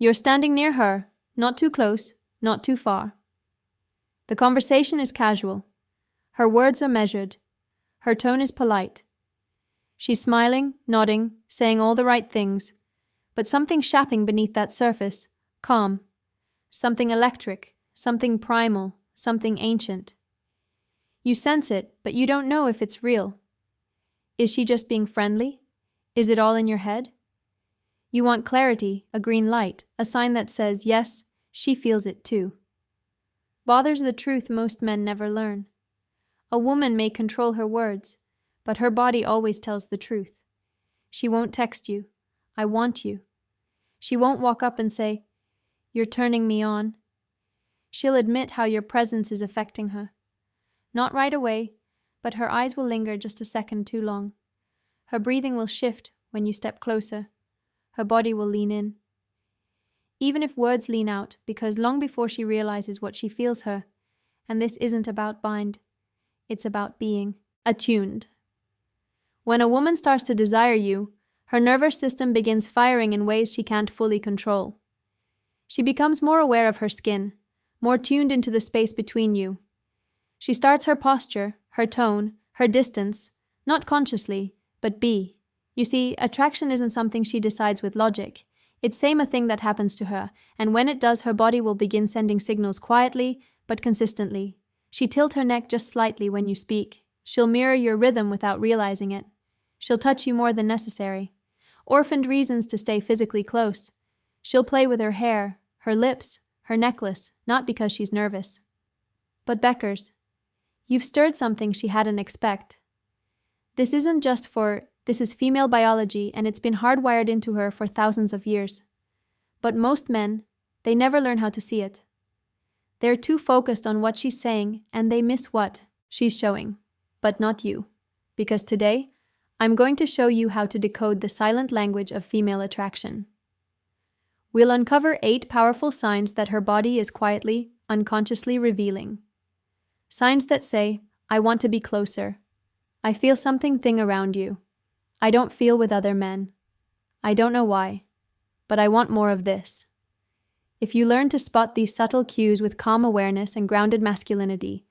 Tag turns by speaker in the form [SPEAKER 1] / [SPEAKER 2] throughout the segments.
[SPEAKER 1] You're standing near her, not too close, not too far. The conversation is casual. Her words are measured. Her tone is polite. She's smiling, nodding, saying all the right things, but something's shapping beneath that surface, calm. Something electric, something primal, something ancient. You sense it, but you don't know if it's real. Is she just being friendly? Is it all in your head? You want clarity, a green light, a sign that says, yes, she feels it too. Bother's the truth most men never learn. A woman may control her words, but her body always tells the truth. She won't text you, I want you. She won't walk up and say, you're turning me on. She'll admit how your presence is affecting her. Not right away, but her eyes will linger just a second too long. Her breathing will shift when you step closer. Her body will lean in. Even if words lean out, because long before she realizes what she feels her, and this isn't about bind, it's about being attuned. When a woman starts to desire you, her nervous system begins firing in ways she can't fully control. She becomes more aware of her skin, more tuned into the space between you. She starts her posture, her tone, her distance, not consciously, but be. You see, attraction isn't something she decides with logic. It's same a thing that happens to her, and when it does, her body will begin sending signals quietly, but consistently. She tilt her neck just slightly when you speak. She'll mirror your rhythm without realizing it. She'll touch you more than necessary. Orphaned reasons to stay physically close. She'll play with her hair, her lips, her necklace, not because she's nervous. But Beckers, you've stirred something she hadn't expect. This is female biology, and it's been hardwired into her for thousands of years. But most men, they never learn how to see it. They're too focused on what she's saying, and they miss what she's showing. But not you. Because today, I'm going to show you how to decode the silent language of female attraction. We'll uncover 8 powerful signs that her body is quietly, unconsciously revealing. Signs that say, I want to be closer. I feel something around you. I don't feel with other men. I don't know why, but I want more of this. If you learn to spot these subtle cues with calm awareness and grounded masculinity,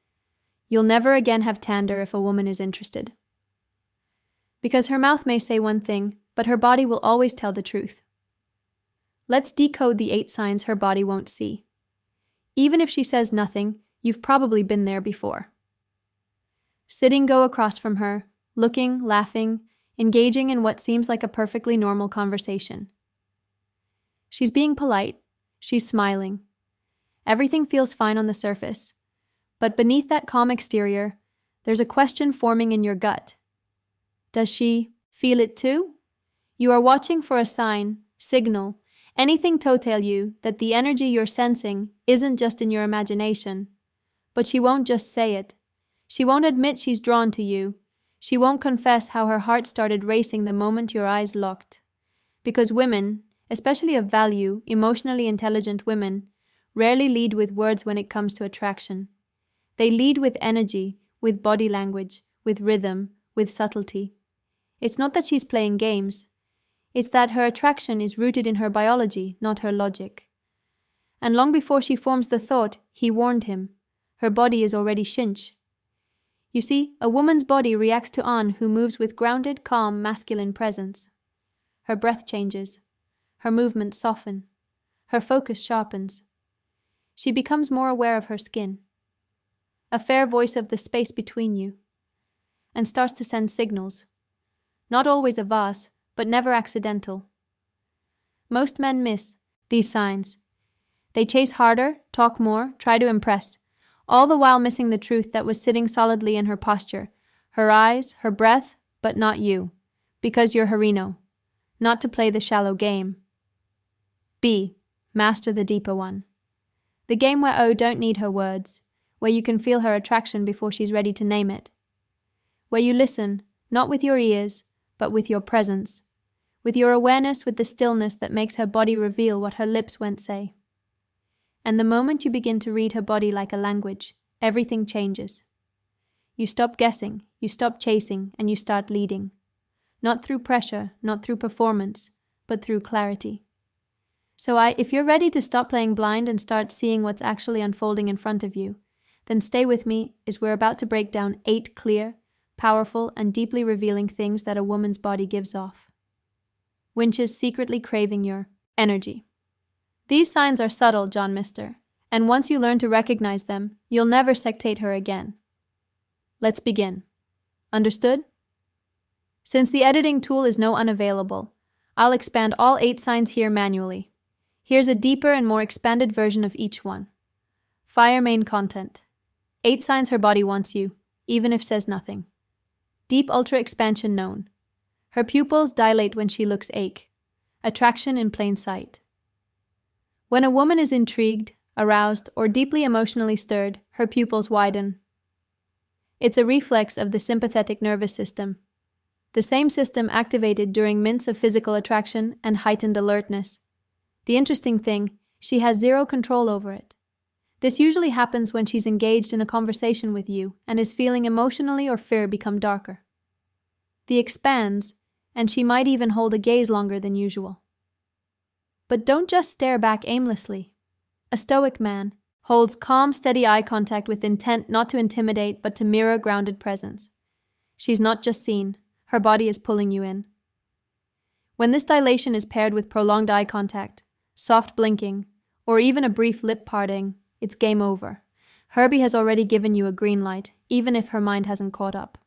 [SPEAKER 1] you'll never again have tander if a woman is interested. Because her mouth may say one thing, but her body will always tell the truth. Let's decode the 8 signs her body won't see. Even if she says nothing, you've probably been there before. Sitting go across from her, looking, laughing, engaging in what seems like a perfectly normal conversation. She's being polite. She's smiling. Everything feels fine on the surface. But beneath that calm exterior, there's a question forming in your gut. Does she feel it too? You are watching for a sign, signal, anything to tell you that the energy you're sensing isn't just in your imagination. But she won't just say it. She won't admit she's drawn to you. She won't confess how her heart started racing the moment your eyes locked. Because women, especially of value, emotionally intelligent women, rarely lead with words when it comes to attraction. They lead with energy, with body language, with rhythm, with subtlety. It's not that she's playing games. It's that her attraction is rooted in her biology, not her logic. And long before she forms the thought, he warned him. Her body is already shinch. You see, a woman's body reacts to An who moves with grounded, calm, masculine presence. Her breath changes. Her movements soften. Her focus sharpens. She becomes more aware of her skin. A fair voice of the space between you. And starts to send signals. Not always a vase, but never accidental. Most men miss these signs. They chase harder, talk more, try to impress, all the while missing the truth that was sitting solidly in her posture, her eyes, her breath, but not you, because you're Harino, not to play the shallow game. B. Master the deeper one. The game where O don't need her words, where you can feel her attraction before she's ready to name it. Where you listen, not with your ears, but with your presence, with your awareness, with the stillness that makes her body reveal what her lips won't say. And the moment you begin to read her body like a language, everything changes. You stop guessing, you stop chasing, and you start leading. Not through pressure, not through performance, but through clarity. If you're ready to stop playing blind and start seeing what's actually unfolding in front of you, then stay with me as we're about to break down 8 clear, powerful, and deeply revealing things that a woman's body gives off. Winches secretly craving your energy. These signs are subtle, John Mister, and once you learn to recognize them, you'll never sectate her again. Let's begin. Understood? Since the editing tool is now unavailable, I'll expand all 8 signs here manually. Here's a deeper and more expanded version of each one. Fire main content. 8 signs her body wants you, even if says nothing. Deep ultra expansion known. Her pupils dilate when she looks ache. Attraction in plain sight. When a woman is intrigued, aroused, or deeply emotionally stirred, her pupils widen. It's a reflex of the sympathetic nervous system, the same system activated during minutes of physical attraction and heightened alertness. The interesting thing, she has zero control over it. This usually happens when she's engaged in a conversation with you and is feeling emotionally or fear become darker. The expands, and she might even hold a gaze longer than usual. But don't just stare back aimlessly. A Stoic man holds calm, steady eye contact with intent not to intimidate but to mirror grounded presence. She's not just seen, her body is pulling you in. When this dilation is paired with prolonged eye contact, soft blinking, or even a brief lip parting, it's game over. Herbie has already given you a green light, even if her mind hasn't caught up.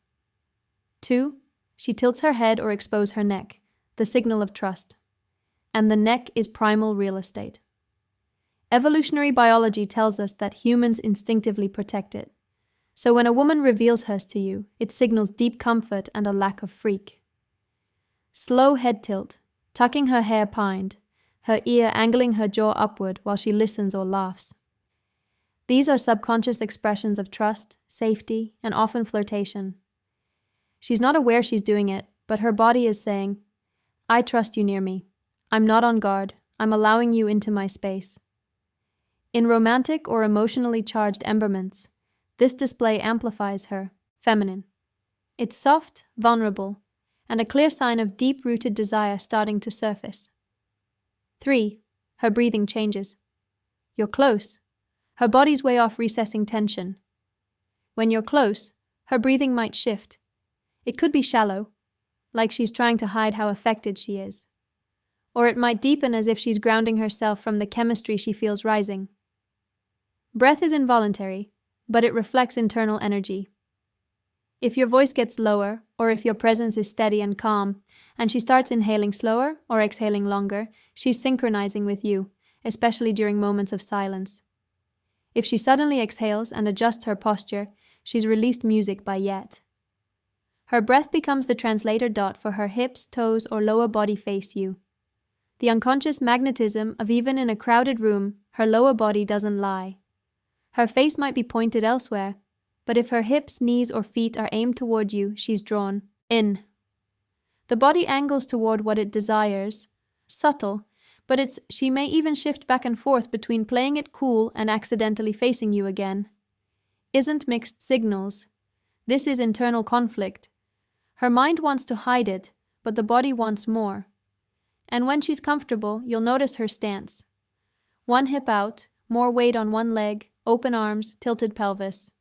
[SPEAKER 1] 2. She tilts her head or exposes her neck, the signal of trust. And the neck is primal real estate. Evolutionary biology tells us that humans instinctively protect it. So when a woman reveals hers to you, it signals deep comfort and a lack of freak. Slow head tilt, tucking her hair pined, her ear angling her jaw upward while she listens or laughs. These are subconscious expressions of trust, safety, and often flirtation. She's not aware she's doing it, but her body is saying, I trust you near me. I'm not on guard. I'm allowing you into my space. In romantic or emotionally charged emberments, this display amplifies her, feminine. It's soft, vulnerable, and a clear sign of deep-rooted desire starting to surface. 3. Her breathing changes. You're close. Her body's way off recessing tension. When you're close, her breathing might shift. It could be shallow, like she's trying to hide how affected she is. Or it might deepen as if she's grounding herself from the chemistry she feels rising. Breath is involuntary, but it reflects internal energy. If your voice gets lower, or if your presence is steady and calm, and she starts inhaling slower or exhaling longer, she's synchronizing with you, especially during moments of silence. If she suddenly exhales and adjusts her posture, she's released music by yet. Her breath becomes the translator dot for her hips, toes, or lower body face you. The unconscious magnetism of even in a crowded room, her lower body doesn't lie. Her face might be pointed elsewhere, but if her hips, knees, or feet are aimed toward you, she's drawn in. The body angles toward what it desires. Subtle, but she may even shift back and forth between playing it cool and accidentally facing you again. Isn't mixed signals. This is internal conflict. Her mind wants to hide it, but the body wants more. And when she's comfortable, you'll notice her stance. One hip out, more weight on one leg, open arms, tilted pelvis.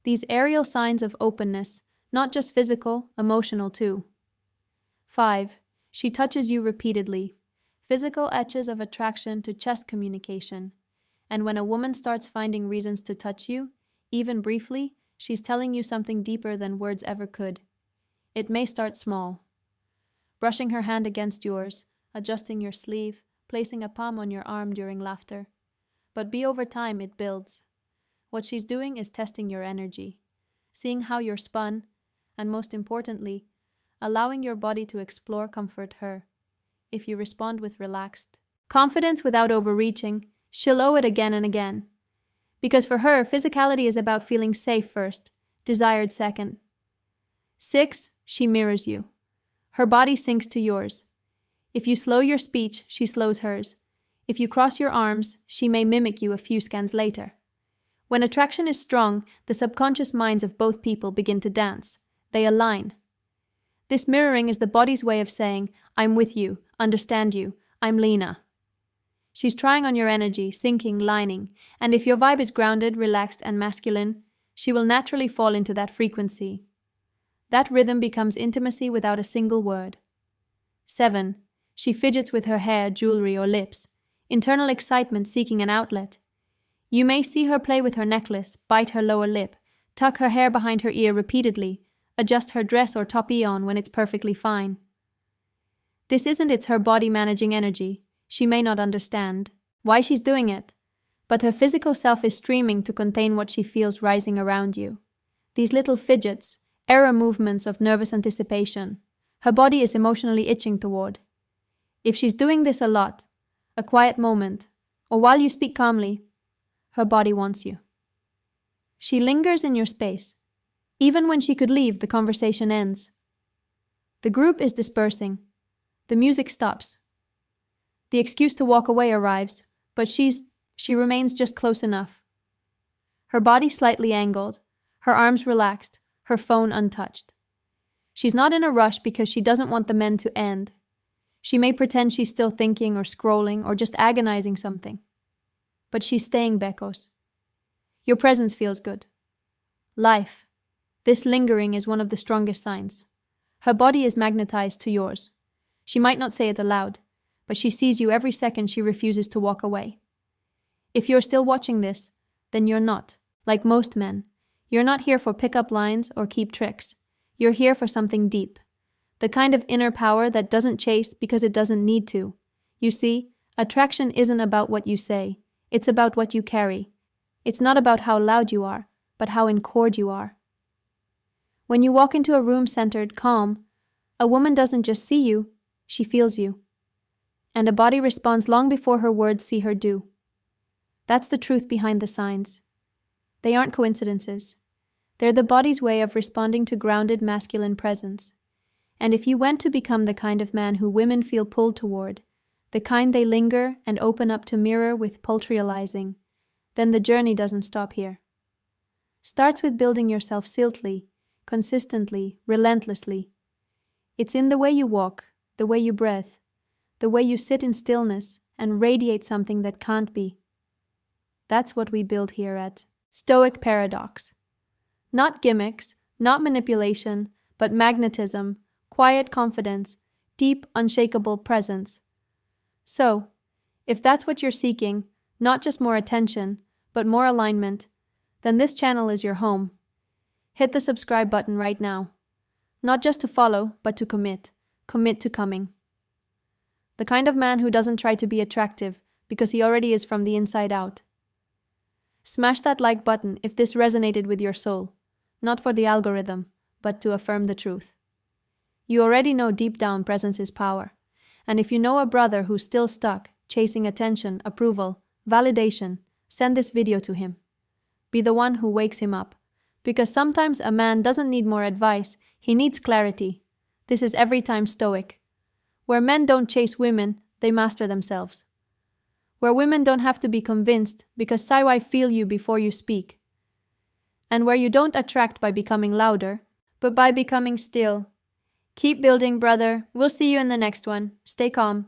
[SPEAKER 1] These aerial signs of openness, not just physical, emotional too. 5. She touches you repeatedly. Physical etches of attraction to chest communication. And when a woman starts finding reasons to touch you, even briefly, she's telling you something deeper than words ever could. It may start small. Brushing her hand against yours, adjusting your sleeve, placing a palm on your arm during laughter. But over time it builds. What she's doing is testing your energy, seeing how you're spun, and most importantly, allowing your body to explore comfort her. If you respond with relaxed confidence without overreaching, she'll owe it again and again. Because for her, physicality is about feeling safe first, desired second. 6. She mirrors you. Her body syncs to yours. If you slow your speech, she slows hers. If you cross your arms, she may mimic you a few scans later. When attraction is strong, the subconscious minds of both people begin to dance. They align. This mirroring is the body's way of saying, I'm with you, understand you, I'm Lena. She's trying on your energy, sinking, lining, and if your vibe is grounded, relaxed, and masculine, she will naturally fall into that frequency. That rhythm becomes intimacy without a single word. 7. She fidgets with her hair, jewelry, or lips, internal excitement seeking an outlet. You may see her play with her necklace, bite her lower lip, tuck her hair behind her ear repeatedly, adjust her dress or toppee on when it's perfectly fine. This isn't it's her body managing energy. She may not understand why she's doing it, but her physical self is streaming to contain what she feels rising around you. These little fidgets, error movements of nervous anticipation, her body is emotionally itching toward. If she's doing this a lot, a quiet moment, or while you speak calmly, her body wants you. She lingers in your space. Even when she could leave, the conversation ends. The group is dispersing. The music stops. The excuse to walk away arrives, but she remains just close enough. Her body slightly angled, her arms relaxed, her phone untouched. She's not in a rush because she doesn't want the men to end. She may pretend she's still thinking or scrolling or just agonizing something. But she's staying, Becos. Your presence feels good. Life. This lingering is one of the strongest signs. Her body is magnetized to yours. She might not say it aloud, but she sees you every second she refuses to walk away. If you're still watching this, then you're not, like most men. You're not here for pickup lines or keep tricks. You're here for something deep. The kind of inner power that doesn't chase because it doesn't need to. You see, attraction isn't about what you say. It's about what you carry. It's not about how loud you are, but how in chord you are. When you walk into a room centered, calm, a woman doesn't just see you, she feels you. And a body responds long before her words see her do. That's the truth behind the signs. They aren't coincidences. They're the body's way of responding to grounded masculine presence. And if you went to become the kind of man who women feel pulled toward, the kind they linger and open up to mirror with poultryalizing, then the journey doesn't stop here. Starts with building yourself siltly, consistently, relentlessly. It's in the way you walk, the way you breathe, the way you sit in stillness and radiate something that can't be. That's what we build here at Stoic Paradox. Not gimmicks, not manipulation, but magnetism, quiet confidence, deep, unshakable presence. So, if that's what you're seeking, not just more attention, but more alignment, then this channel is your home. Hit the subscribe button right now. Not just to follow, but to commit. Commit to coming. The kind of man who doesn't try to be attractive because he already is from the inside out. Smash that like button if this resonated with your soul, not for the algorithm, but to affirm the truth. You already know deep down presence is power, and if you know a brother who's still stuck, chasing attention, approval, validation, send this video to him. Be the one who wakes him up, because sometimes a man doesn't need more advice, he needs clarity. This is every time Stoic. Where men don't chase women, they master themselves. Where women don't have to be convinced because Saiwai feel you before you speak. And where you don't attract by becoming louder, but by becoming still. Keep building, brother. We'll see you in the next one. Stay calm.